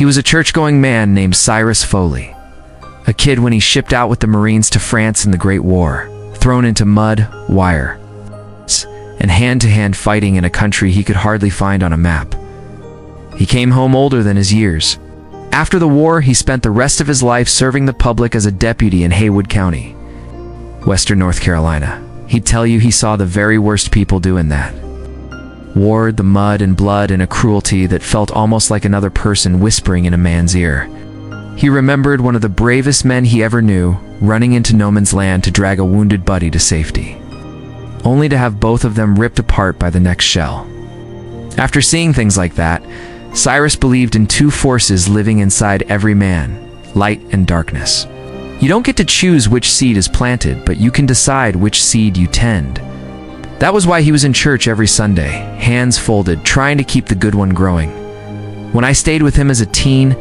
He was a church-going man named Cyrus Foley, a kid when he shipped out with the Marines to France in the Great War, thrown into mud, wire, and hand-to-hand fighting in a country he could hardly find on a map. He came home older than his years. After the war, he spent the rest of his life serving the public as a deputy in Haywood County, Western North Carolina. He'd tell you he saw the very worst people doing that. War, the mud and blood, and a cruelty that felt almost like another person whispering in a man's ear. He remembered one of the bravest men he ever knew running into no man's land to drag a wounded buddy to safety, only to have both of them ripped apart by the next shell. After seeing things like that, Cyrus believed in two forces living inside every man: light and darkness. You don't get to choose which seed is planted, but you can decide which seed you tend. That was why he was in church every Sunday, hands folded, trying to keep the good one growing. When I stayed with him as a teen,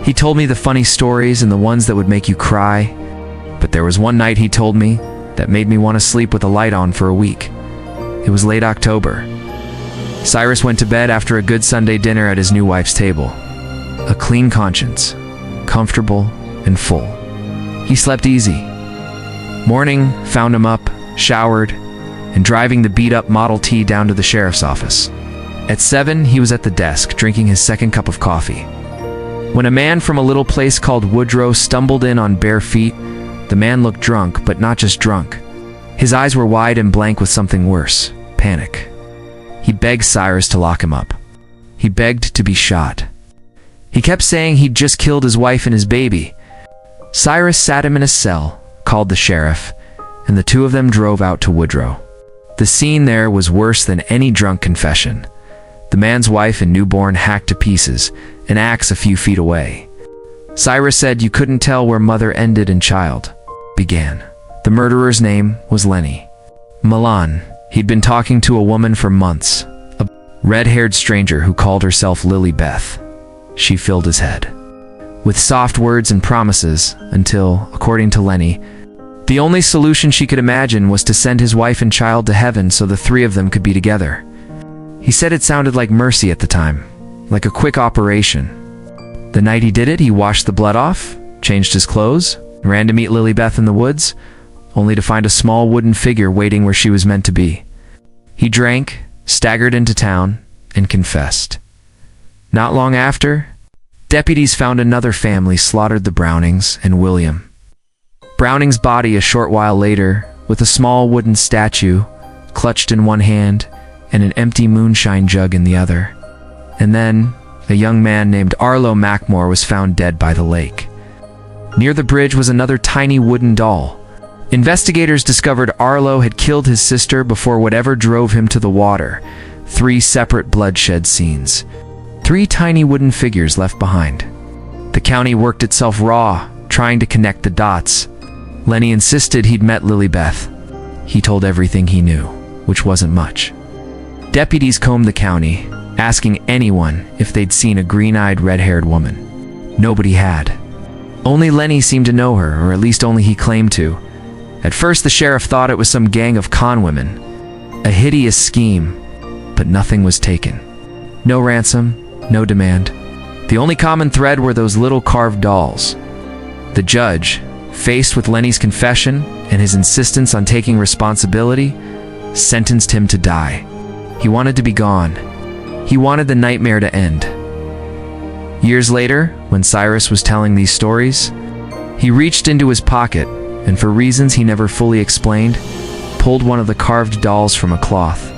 he told me the funny stories and the ones that would make you cry. But there was one night he told me that made me want to sleep with a light on for a week. It was late October. Cyrus went to bed after a good Sunday dinner at his new wife's table. A clean conscience, comfortable and full. He slept easy. Morning found him up, showered, and driving the beat-up Model T down to the sheriff's office. At 7, he was at the desk, drinking his second cup of coffee, when a man from a little place called Woodrow stumbled in on bare feet. The man looked drunk, but not just drunk. His eyes were wide and blank with something worse: panic. He begged Cyrus to lock him up. He begged to be shot. He kept saying he'd just killed his wife and his baby. Cyrus sat him in a cell, called the sheriff, and the two of them drove out to Woodrow. The scene there was worse than any drunk confession. The man's wife and newborn hacked to pieces, an axe a few feet away. Cyrus said you couldn't tell where mother ended and child began. The murderer's name was Lenny Milan. He'd been talking to a woman for months, a red-haired stranger who called herself Lily Beth. She filled his head with soft words and promises until, according to Lenny, the only solution she could imagine was to send his wife and child to heaven so the three of them could be together. He said it sounded like mercy at the time, like a quick operation. The night he did it, he washed the blood off, changed his clothes, and ran to meet Lily Beth in the woods, only to find a small wooden figure waiting where she was meant to be. He drank, staggered into town, and confessed. Not long after, deputies found another family slaughtered: the Brownings and William. Browning's body a short while later, with a small wooden statue clutched in one hand and an empty moonshine jug in the other. And then, a young man named Arlo Mackmore was found dead by the lake. Near the bridge was another tiny wooden doll. Investigators discovered Arlo had killed his sister before whatever drove him to the water. 3 separate bloodshed scenes. 3 tiny wooden figures left behind. The county worked itself raw, trying to connect the dots. Lenny insisted he'd met Lily Beth. He told everything he knew, which wasn't much. Deputies combed the county, asking anyone if they'd seen a green-eyed, red-haired woman. Nobody had. Only Lenny seemed to know her, or at least only he claimed to. At first, the sheriff thought it was some gang of con women. A hideous scheme, but nothing was taken. No ransom, no demand. The only common thread were those little carved dolls. The judge, faced with Lenny's confession and his insistence on taking responsibility, sentenced him to die. He wanted to be gone. He wanted the nightmare to end. Years later, when Cyrus was telling these stories, he reached into his pocket and, for reasons he never fully explained, pulled one of the carved dolls from a cloth.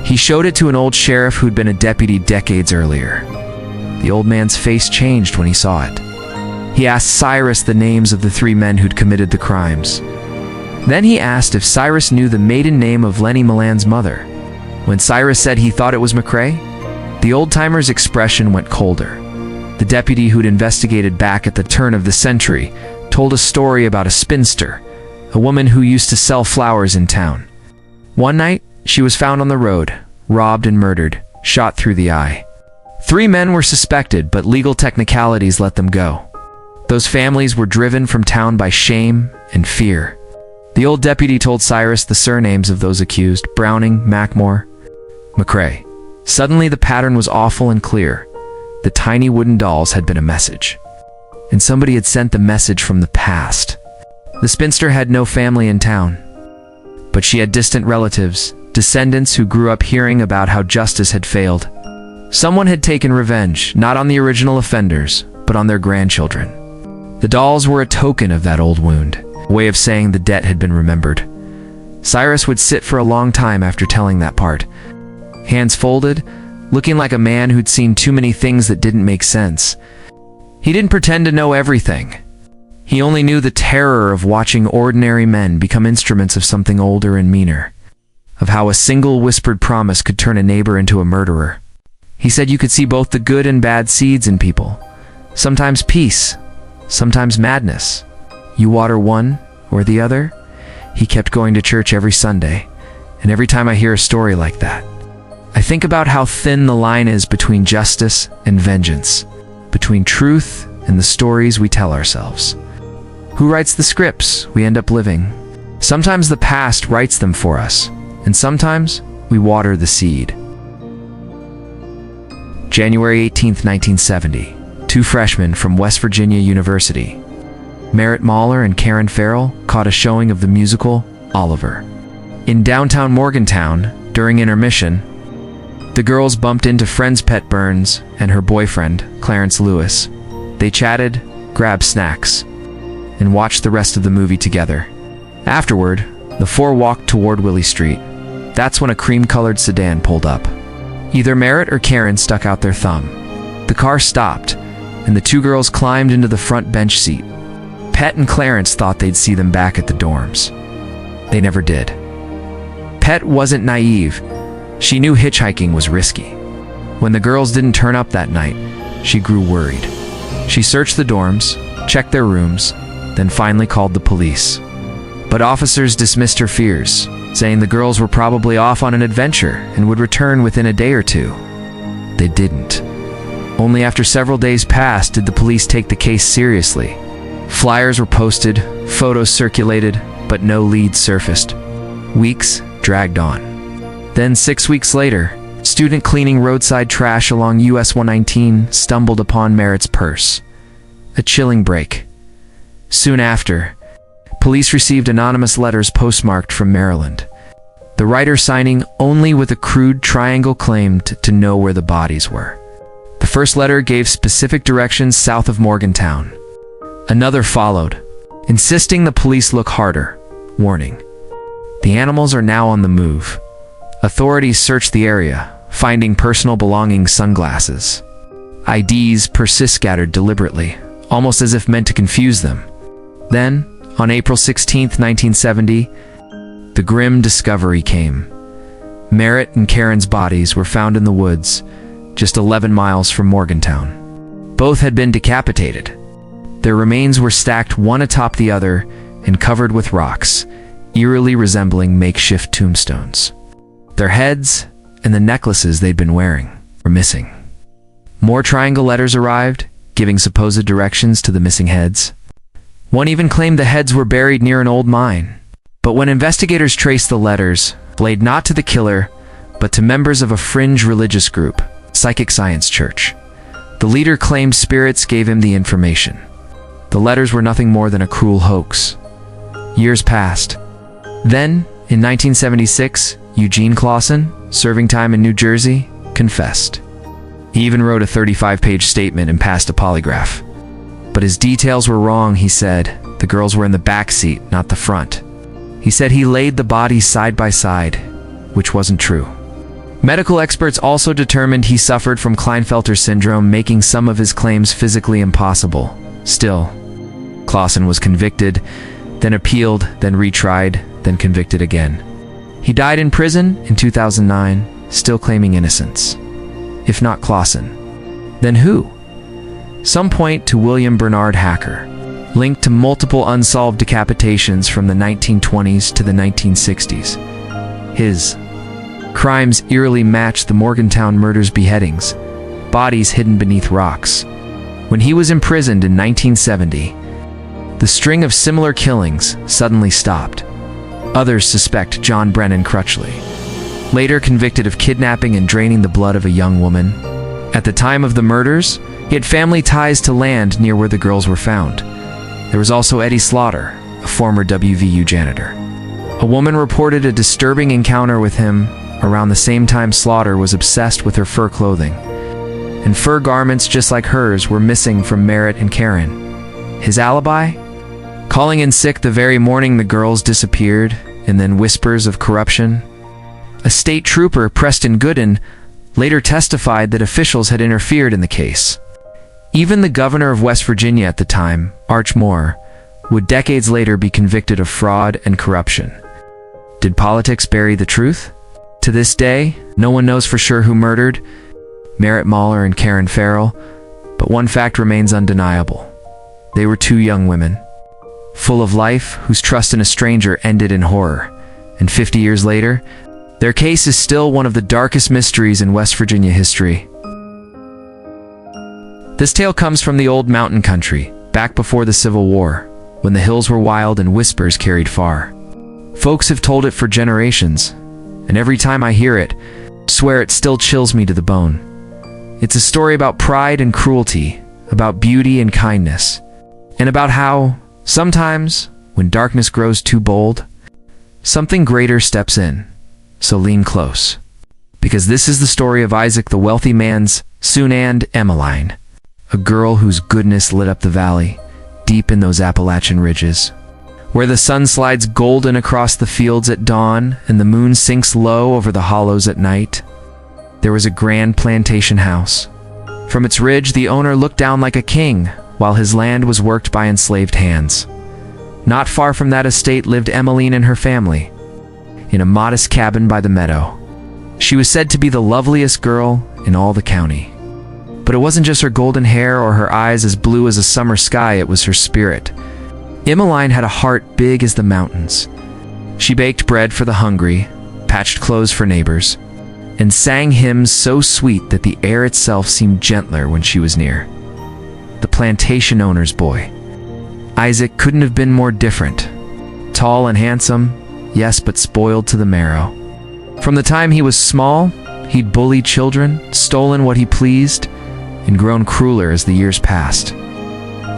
He showed it to an old sheriff who'd been a deputy decades earlier. The old man's face changed when he saw it. He asked Cyrus the names of the 3 men who'd committed the crimes. Then he asked if Cyrus knew the maiden name of Lenny Milan's mother. When Cyrus said he thought it was McCrae, the old-timer's expression went colder. The deputy who'd investigated back at the turn of the century told a story about a spinster, a woman who used to sell flowers in town. One night, she was found on the road, robbed and murdered, shot through the eye. 3 men were suspected, but legal technicalities let them go. Those families were driven from town by shame and fear. The old deputy told Cyrus the surnames of those accused: Browning, Mackmore, McCrae. Suddenly the pattern was awful and clear. the tiny wooden dolls had been a message. And somebody had sent the message from the past. The spinster had no family in town, but she had distant relatives, descendants who grew up hearing about how justice had failed. Someone had taken revenge, not on the original offenders, but on their grandchildren. The dolls were a token of that old wound, a way of saying the debt had been remembered. Cyrus would sit for a long time after telling that part, hands folded, looking like a man who'd seen too many things that didn't make sense. He didn't pretend to know everything. He only knew the terror of watching ordinary men become instruments of something older and meaner, of how a single whispered promise could turn a neighbor into a murderer. He said you could see both the good and bad seeds in people, sometimes peace, sometimes madness. You water one or the other? He kept going to church every Sunday, and every time I hear a story like that, I think about how thin the line is between justice and vengeance, between truth and the stories we tell ourselves. Who writes the scripts we end up living? Sometimes the past writes them for us, and sometimes we water the seed. January 18, 1970. Two freshmen from West Virginia University, Merritt Mahler and Karen Farrell, caught a showing of the musical Oliver. In downtown Morgantown, during intermission, the girls bumped into friends Pet Burns and her boyfriend, Clarence Lewis. They chatted, grabbed snacks, and watched the rest of the movie together. Afterward, the four walked toward Willie Street. That's when a cream-colored sedan pulled up. Either Merritt or Karen stuck out their thumb. The car stopped, and the two girls climbed into the front bench seat. Pet and Clarence thought they'd see them back at the dorms. They never did. Pet wasn't naive. She knew hitchhiking was risky. When the girls didn't turn up that night, she grew worried. She searched the dorms, checked their rooms, then finally called the police. But officers dismissed her fears, saying the girls were probably off on an adventure and would return within a day or two. They didn't. Only after several days passed did the police take the case seriously. Flyers were posted, photos circulated, but no leads surfaced. Weeks dragged on. Then 6 weeks later, a student cleaning roadside trash along US 119 stumbled upon Merritt's purse. A chilling break. Soon after, police received anonymous letters postmarked from Maryland. The writer signing only with a crude triangle claimed to know where the bodies were. The first letter gave specific directions south of Morgantown. Another followed, insisting the police look harder. Warning: the animals are now on the move. Authorities searched the area, finding personal belongings, sunglasses. IDs persist scattered deliberately, almost as if meant to confuse them. Then, on April 16, 1970, the grim discovery came. Merritt and Karen's bodies were found in the woods, just 11 miles from Morgantown. Both had been decapitated. Their remains were stacked one atop the other and covered with rocks, eerily resembling makeshift tombstones. Their heads and the necklaces they'd been wearing were missing. More triangle letters arrived, giving supposed directions to the missing heads. One even claimed the heads were buried near an old mine. But when investigators traced the letters, laid not to the killer, but to members of a fringe religious group, Psychic Science Church. The leader claimed spirits gave him the information. The letters were nothing more than a cruel hoax. Years passed. Then, in 1976, Eugene Clausen, serving time in New Jersey, confessed. He even wrote a 35-page statement and passed a polygraph. But his details were wrong, he said. The girls were in the back seat, not the front. He said he laid the bodies side by side, which wasn't true. Medical experts also determined he suffered from Klinefelter syndrome, making some of his claims physically impossible. Still, Clausen was convicted, then appealed, then retried, then convicted again. He died in prison in 2009, still claiming innocence. If not Clausen, then who? Some point to William Bernard Hacker, linked to multiple unsolved decapitations from the 1920s to the 1960s. His crimes eerily matched the Morgantown murders, beheadings, bodies hidden beneath rocks. When he was imprisoned in 1970, the string of similar killings suddenly stopped. Others suspect John Brennan Crutchley, later convicted of kidnapping and draining the blood of a young woman, At the time of the murders, he had family ties to land near where the girls were found. There was also Eddie Slaughter, a former WVU janitor. A woman reported a disturbing encounter with him around the same time Slaughter was obsessed with her fur clothing. And fur garments just like hers were missing from Merritt and Karen. His alibi? Calling in sick the very morning the girls disappeared, and then whispers of corruption. A state trooper, Preston Gooden, later testified that officials had interfered in the case. Even the governor of West Virginia at the time, Arch Moore, would decades later be convicted of fraud and corruption. Did politics bury the truth? To this day, no one knows for sure who murdered Merritt Mahler and Karen Farrell, but one fact remains undeniable. They were two young women, full of life, whose trust in a stranger ended in horror. And 50 years later, their case is still one of the darkest mysteries in West Virginia history. This tale comes from the old mountain country, back before the Civil War, when the hills were wild and whispers carried far. Folks have told it for generations, and every time I hear it, I swear it still chills me to the bone. It's a story about pride and cruelty, about beauty and kindness, and about how, sometimes, when darkness grows too bold, something greater steps in. So lean close, because this is the story of Isaac the wealthy man's Soon and Emmeline, a girl whose goodness lit up the valley, deep in those Appalachian ridges, where the sun slides golden across the fields at dawn and the moon sinks low over the hollows at night. There was a grand plantation house. From its ridge, the owner looked down like a king, while his land was worked by enslaved hands. Not far from that estate lived Emmeline and her family, in a modest cabin by the meadow. She was said to be the loveliest girl in all the county. But it wasn't just her golden hair or her eyes as blue as a summer sky, it was her spirit. Emmeline had a heart big as the mountains. She baked bread for the hungry, patched clothes for neighbors, and sang hymns so sweet that the air itself seemed gentler when she was near. The plantation owner's boy. Isaac couldn't have been more different. Tall and handsome, yes, but spoiled to the marrow. From the time he was small, he'd bullied children, stolen what he pleased, and grown crueler as the years passed.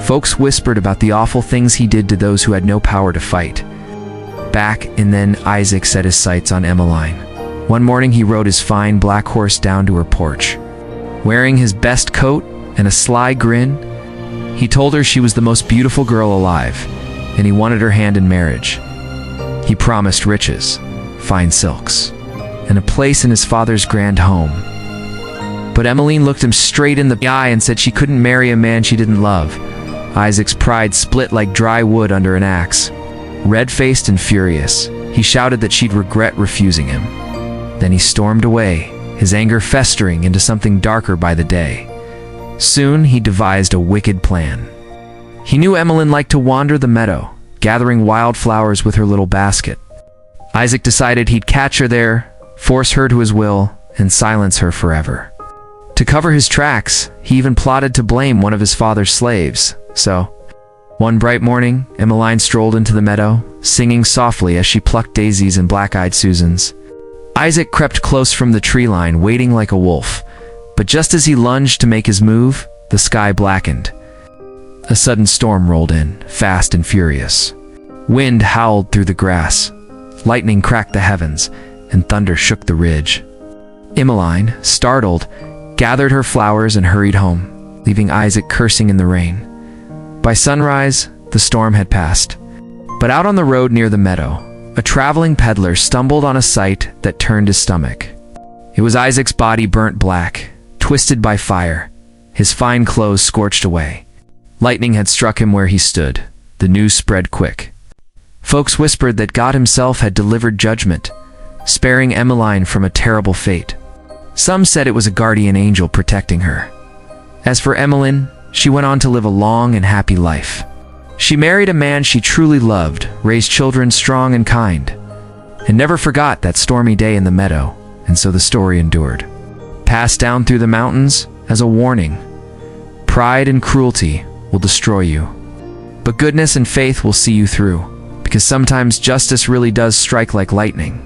Folks whispered about the awful things he did to those who had no power to fight. Back and then Isaac set his sights on Emmeline. One morning he rode his fine black horse down to her porch. Wearing his best coat and a sly grin, he told her she was the most beautiful girl alive, and he wanted her hand in marriage. He promised riches, fine silks, and a place in his father's grand home. But Emmeline looked him straight in the eye and said she couldn't marry a man she didn't love. Isaac's pride split like dry wood under an axe. Red-faced and furious, he shouted that she'd regret refusing him. Then he stormed away, his anger festering into something darker by the day. Soon he devised a wicked plan. He knew Emmeline liked to wander the meadow, gathering wildflowers with her little basket. Isaac decided he'd catch her there, force her to his will, and silence her forever. To cover his tracks, he even plotted to blame one of his father's slaves. So, one bright morning, Emmeline strolled into the meadow, singing softly as she plucked daisies and black-eyed Susans. Isaac crept close from the tree line, waiting like a wolf. But just as he lunged to make his move, the sky blackened. A sudden storm rolled in, fast and furious. Wind howled through the grass. Lightning cracked the heavens, and thunder shook the ridge. Emmeline, startled, gathered her flowers and hurried home, leaving Isaac cursing in the rain. By sunrise, the storm had passed. But out on the road near the meadow, a traveling peddler stumbled on a sight that turned his stomach. It was Isaac's body burnt black, twisted by fire, his fine clothes scorched away. Lightning had struck him where he stood. The news spread quick. Folks whispered that God himself had delivered judgment, sparing Emmeline from a terrible fate. Some said it was a guardian angel protecting her. As for Emmeline, she went on to live a long and happy life. She married a man she truly loved, raised children strong and kind, and never forgot that stormy day in the meadow, and so the story endured. Passed down through the mountains as a warning. Pride and cruelty will destroy you, but goodness and faith will see you through, because sometimes justice really does strike like lightning.